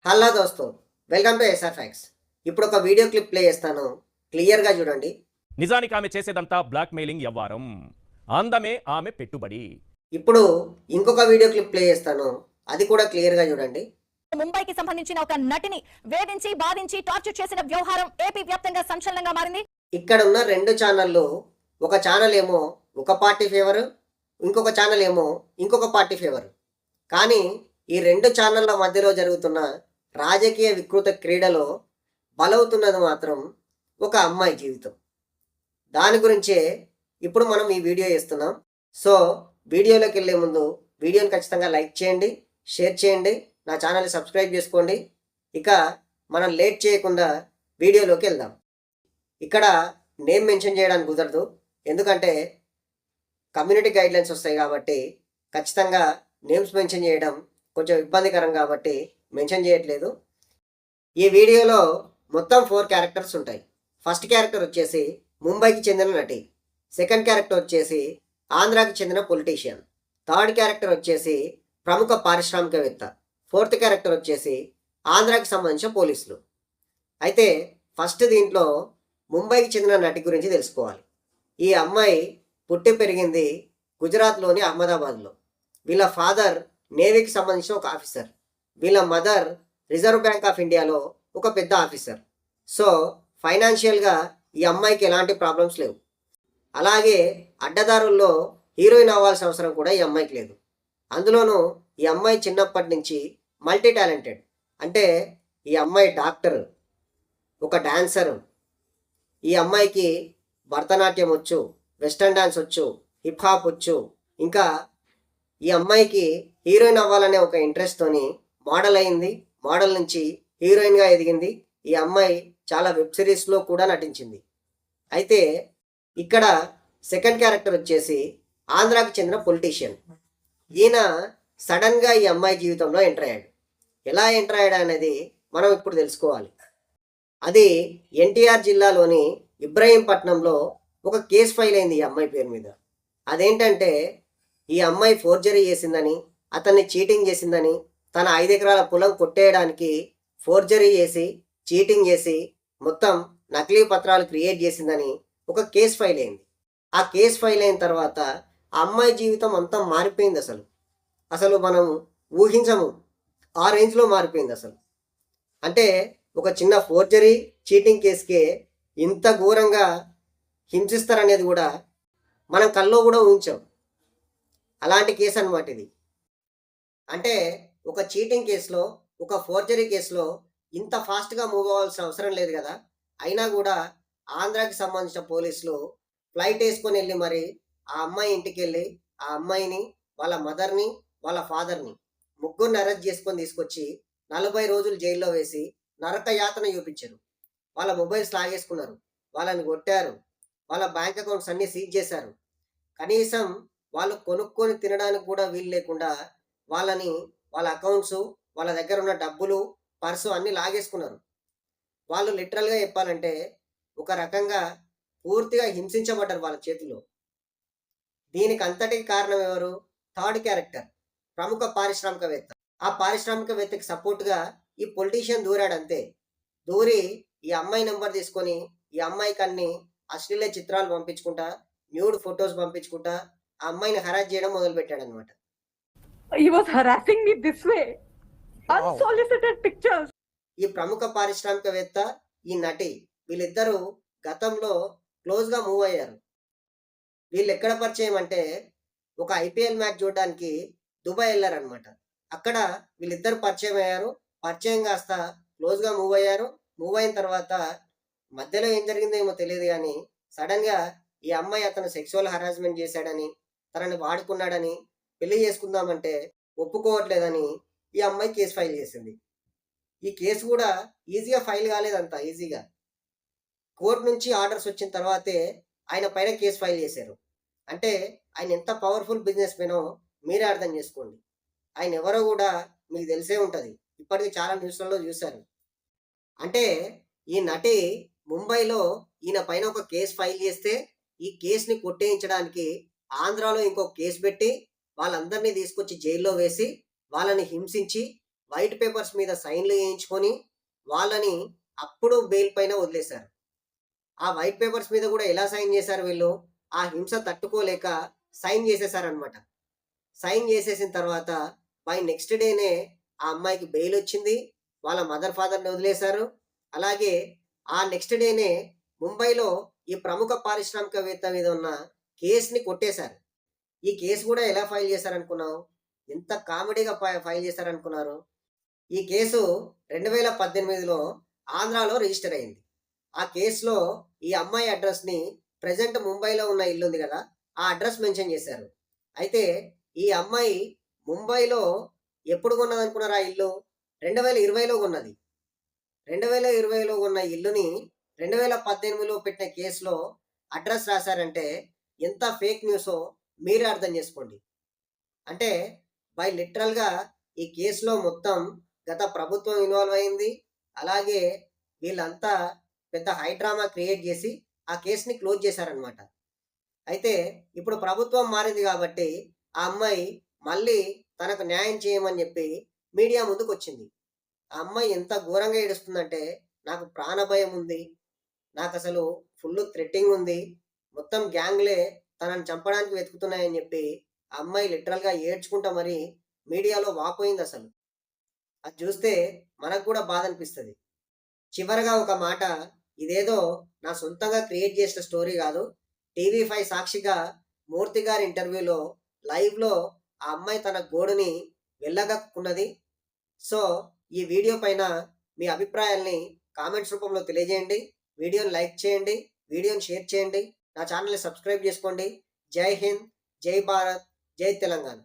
Hello దోస్తో, welcome to SR facts. ఇప్పుడు ఒక వీడియో క్లిప్ ప్లే చేస్తాను, క్లియర్గా చూడండి. నిజానికి ఆమె చేసేదంతా బ్లాక్ మెయిలింగ్ వ్యవహారం. అందమే ఆమె పెట్టుబడి. ఇప్పుడు ఇంకొక వీడియో క్లిప్ ప్లే చేస్తాను, అది కూడా క్లియర్గా చూడండి. ముంబైకి సంబంధించిన ఒక నటిని వేధించి బాధించి టార్చర్ చేసిన వ్యవహారం ఏపీ వ్యాప్తంగా సంచలనంగా మారింది. ఇక్కడ ఉన్న రెండు ఛానళ్ళు, ఒక ఛానల్ ఏమో ఒక పార్టీ ఫేవర్, ఇంకొక ఛానల్ ఏమో ఇంకొక పార్టీ ఫేవర్. కానీ ఈ రెండు ఛానళ్ళ మధ్యలో జరుగుతున్న రాజకీయ వికృత క్రీడలో బలవుతున్నది మాత్రం ఒక అమ్మాయి జీవితం. దాని గురించే ఇప్పుడు మనం ఈ వీడియో చేస్తున్నాం. సో వీడియోలోకి వెళ్ళే ముందు వీడియోని ఖచ్చితంగా లైక్ చేయండి, షేర్ చేయండి, నా ఛానల్ని సబ్స్క్రైబ్ చేసుకోండి. ఇక మనం లేట్ చేయకుండా వీడియోలోకి వెళ్దాం. ఇక్కడ నేమ్ మెన్షన్ చేయడానికి కుదరదు, ఎందుకంటే కమ్యూనిటీ గైడ్లైన్స్ వస్తాయి కాబట్టి ఖచ్చితంగా నేమ్స్ మెన్షన్ చేయడం కొంచెం ఇబ్బందికరం కాబట్టి మెన్షన్ చేయట్లేదు. ఈ వీడియోలో మొత్తం 4 క్యారెక్టర్స్ ఉంటాయి. ఫస్ట్ క్యారెక్టర్ వచ్చేసి ముంబైకి చెందిన నటి, సెకండ్ క్యారెక్టర్ వచ్చేసి ఆంధ్రాకి చెందిన పొలిటీషియన్, థర్డ్ క్యారెక్టర్ వచ్చేసి ప్రముఖ పారిశ్రామికవేత్త, ఫోర్త్ క్యారెక్టర్ వచ్చేసి ఆంధ్రాకి సంబంధించిన పోలీసులు. అయితే ఫస్ట్ దీంట్లో ముంబైకి చెందిన నటి గురించి తెలుసుకోవాలి. ఈ అమ్మాయి పుట్టి పెరిగింది గుజరాత్లోని అహ్మదాబాద్లో. వీళ్ళ ఫాదర్ నేవీకి సంబంధించిన ఒక ఆఫీసర్, వీళ్ళ మదర్ రిజర్వ్ బ్యాంక్ ఆఫ్ ఇండియాలో ఒక పెద్ద ఆఫీసర్. సో ఫైనాన్షియల్గా ఈ అమ్మాయికి ఎలాంటి ప్రాబ్లమ్స్ లేవు. అలాగే అడ్డదారుల్లో హీరోయిన్ అవ్వాల్సిన అవసరం కూడా ఈ అమ్మాయికి లేదు. అందులోనూ ఈ అమ్మాయి చిన్నప్పటి నుంచి మల్టీ టాలెంటెడ్. అంటే ఈ అమ్మాయి డాక్టర్, ఒక డాన్సర్, ఈ అమ్మాయికి భరతనాట్యం వచ్చు, వెస్టర్న్ డాన్స్ వచ్చు, హిప్ హాప్ వచ్చు. ఇంకా ఈ అమ్మాయికి హీరోయిన్ అవ్వాలనే ఒక ఇంట్రెస్ట్తోని మోడల్ అయింది. మోడల్ నుంచి హీరోయిన్గా ఎదిగింది. ఈ అమ్మాయి చాలా వెబ్ సిరీస్లో కూడా నటించింది. అయితే ఇక్కడ సెకండ్ క్యారెక్టర్ వచ్చేసి ఆంధ్రాకి చెందిన పొలిటీషియన్. ఈయన సడన్గా ఈ అమ్మాయి జీవితంలో ఎంటర్ అయ్యాడు. ఎలా ఎంటర్ అయ్యాడు అనేది మనం ఇప్పుడు తెలుసుకోవాలి. అది ఎన్టీఆర్ జిల్లాలోని ఇబ్రహీంపట్నంలో ఒక కేసు ఫైల్ అయింది ఈ అమ్మాయి పేరు మీద. అదేంటంటే ఈ అమ్మాయి ఫోర్జరీ చేసిందని, అతన్ని చీటింగ్ చేసిందని, తన 5 ఎకరాల పొలం కొట్టేయడానికి ఫోర్జరీ చేసి, చీటింగ్ చేసి, మొత్తం నకిలీ పత్రాలు క్రియేట్ చేసిందని ఒక కేసు ఫైల్ అయింది. ఆ కేసు ఫైల్ అయిన తర్వాత ఆ అమ్మాయి జీవితం అంతా మారిపోయింది. అసలు మనం ఊహించము, ఆ రేంజ్లో మారిపోయింది. అంటే ఒక చిన్న ఫోర్జరీ చీటింగ్ కేసుకే ఇంత ఘోరంగా హింసిస్తారనేది కూడా మనం కల్లో కూడా ఊహించాం. అలాంటి కేసు అనమాట ఇది. అంటే ఒక చీటింగ్ కేసులో, ఒక ఫోర్జరీ కేసులో ఇంత ఫాస్ట్గా మూవ్ అవ్వాల్సిన అవసరం లేదు కదా. అయినా కూడా ఆంధ్రాకి సంబంధించిన పోలీసులు ఫ్లైట్ వేసుకొని వెళ్ళి మరి ఆ అమ్మాయి ఇంటికి వెళ్ళి ఆ అమ్మాయిని, వాళ్ళ మదర్ని, వాళ్ళ ఫాదర్ని ముగ్గురిని అరెస్ట్ చేసుకొని తీసుకొచ్చి 40 రోజులు జైల్లో వేసి నరక యాతన చూపించారు. వాళ్ళ మొబైల్స్ లాగేసుకున్నారు, వాళ్ళని కొట్టారు, వాళ్ళ బ్యాంక్ అకౌంట్స్ అన్నీ సీజ్ చేశారు. కనీసం వాళ్ళు కొనుక్కొని తినడానికి కూడా వీలు లేకుండా వాళ్ళని, వాళ్ళ అకౌంట్స్, వాళ్ళ దగ్గర ఉన్న డబ్బులు, పర్సు అన్నీ లాగేసుకున్నారు. వాళ్ళు లిటరల్గా చెప్పాలంటే ఒక రకంగా పూర్తిగా హింసించబడ్డారు వాళ్ళ చేతిలో. దీనికి అంతటికి కారణం ఎవరు? థర్డ్ క్యారెక్టర్, ప్రముఖ పారిశ్రామికవేత్త. ఆ పారిశ్రామికవేత్తకి సపోర్ట్గా ఈ పొలిటీషియన్ దూరాడంతే. దూరి ఈ అమ్మాయి నెంబర్ తీసుకొని ఈ అమ్మాయికి అన్ని అశ్లీల చిత్రాలు పంపించుకుంటా, న్యూడ్ ఫొటోస్ పంపించుకుంటా ఆ అమ్మాయిని హరాస్ చేయడం మొదలుపెట్టాడు అనమాట. He was harassing me this way. Unsolicited pictures. ఈ ప్రముఖ పారిశ్రామికవేత్త, ఈ నటి, వీళ్ళిద్దరూ గతంలో క్లోజ్గా మూవ్ అయ్యారు. వీళ్ళు ఎక్కడ పరిచయం అంటే ఒక ఐపీఎల్ మ్యాచ్ చూడడానికి దుబాయ్ వెళ్ళారనమాట. అక్కడ వీళ్ళిద్దరు పరిచయం అయ్యారు. పరిచయం కాస్త క్లోజ్గా మూవ్ అయ్యారు. మూవ్ అయిన తర్వాత మధ్యలో ఏం జరిగిందో ఏమో తెలియదు కానీ సడన్గా ఈ అమ్మాయి అతను సెక్సువల్ హరాస్మెంట్ చేశాడని, తనని వాడుకున్నాడని, పెళ్లి చేసుకుందామంటే ఒప్పుకోవట్లేదని ఈ అమ్మాయి కేసు ఫైల్ చేసింది. ఈ కేసు కూడా ఈజీగా ఫైల్ కాలేదంత ఈజీగా. కోర్టు నుంచి ఆర్డర్స్ వచ్చిన తర్వాతే ఆయన పైన కేసు ఫైల్ చేశారు. అంటే ఆయన ఎంత పవర్ఫుల్ బిజినెస్ మెనో మీరే అర్థం చేసుకోండి. ఆయన ఎవరో కూడా మీకు తెలిసే ఉంటుంది, ఇప్పటికీ చాలా న్యూస్లలో చూశారు. అంటే ఈ నటి ముంబైలో ఈయన పైన ఒక కేసు ఫైల్ చేస్తే ఈ కేసుని కొట్టేయించడానికి ఆంధ్రాలో ఇంకో కేసు పెట్టి వాళ్ళందరినీ తీసుకొచ్చి జైల్లో వేసి వాళ్ళని హింసించి వైట్ పేపర్స్ మీద సైన్లు వేయించుకొని వాళ్ళని అప్పుడు బెయిల్ పైన వదిలేశారు. ఆ వైట్ పేపర్స్ మీద కూడా ఎలా సైన్ చేశారు వీళ్ళు? ఆ హింస తట్టుకోలేక సైన్ చేసేసారనమాట. సైన్ చేసేసిన తర్వాత బై నెక్స్ట్ డేనే ఆ అమ్మాయికి బెయిల్ వచ్చింది. వాళ్ళ మదర్ ఫాదర్ని వదిలేశారు. అలాగే ఆ నెక్స్ట్ డేనే ముంబైలో ఈ ప్రముఖ పారిశ్రామికవేత్త మీద ఉన్న కేసుని కొట్టేశారు. ఈ కేసు కూడా ఎలా ఫైల్ చేశారనుకున్నావు? ఎంత కామెడీగా ఫైల్ చేశారనుకున్నారు? ఈ కేసు 2018లో ఆంధ్రాలో రిజిస్టర్ అయింది. ఆ కేసులో ఈ అమ్మాయి అడ్రస్ని ప్రజెంట్ ముంబైలో ఉన్న ఇల్లు ఉంది కదా, ఆ అడ్రస్ మెన్షన్ చేశారు. అయితే ఈ అమ్మాయి ముంబైలో ఎప్పుడు కొన్నది అనుకున్నారు? ఆ ఇల్లు 2020లో కొన్నది. 2020లో ఉన్న ఇల్లుని 2018లో పెట్టిన కేసులో అడ్రస్ రాశారంటే ఎంత ఫేక్ న్యూసో మీరే అర్థం చేసుకోండి. అంటే బై లిటరల్గా ఈ కేసులో మొత్తం గత ప్రభుత్వం ఇన్వాల్వ్ అయింది. అలాగే వీళ్ళంతా పెద్ద హైడ్రామా క్రియేట్ చేసి ఆ కేసుని క్లోజ్ చేశారనమాట. అయితే ఇప్పుడు ప్రభుత్వం మారింది కాబట్టి ఆ అమ్మాయి మళ్ళీ తనకు న్యాయం చేయమని చెప్పి మీడియా ముందుకు వచ్చింది. ఆ అమ్మాయి ఎంత ఘోరంగా ఏడుస్తుందంటే, నాకు ప్రాణభయం ఉంది, నాకు అసలు ఫుల్ థ్రెట్టింగ్ ఉంది, మొత్తం గ్యాంగ్లే తనని చంపడానికి వెతుకుతున్నాయని చెప్పి ఆ అమ్మాయి లిటరల్గా ఏడ్చుకుంటా మరి మీడియాలో వాపోయింది. అసలు అది చూస్తే మనకు కూడా బాధ అనిపిస్తుంది. చివరగా ఒక మాట, ఇదేదో నా సొంతంగా క్రియేట్ చేసిన స్టోరీ కాదు. టీవీ5 సాక్షిగా మూర్తి గారి ఇంటర్వ్యూలో లైవ్లో ఆ అమ్మాయి తన గోడుని వెళ్ళగక్కున్నది. సో ఈ వీడియో పైన మీ అభిప్రాయాల్ని కామెంట్స్ రూపంలో తెలియజేయండి. వీడియోని లైక్ చేయండి, వీడియోని షేర్ చేయండి, నా ఛానల్ని సబ్స్క్రైబ్ చేసుకోండి. జై హింద్, జై భారత్, జై తెలంగాణ.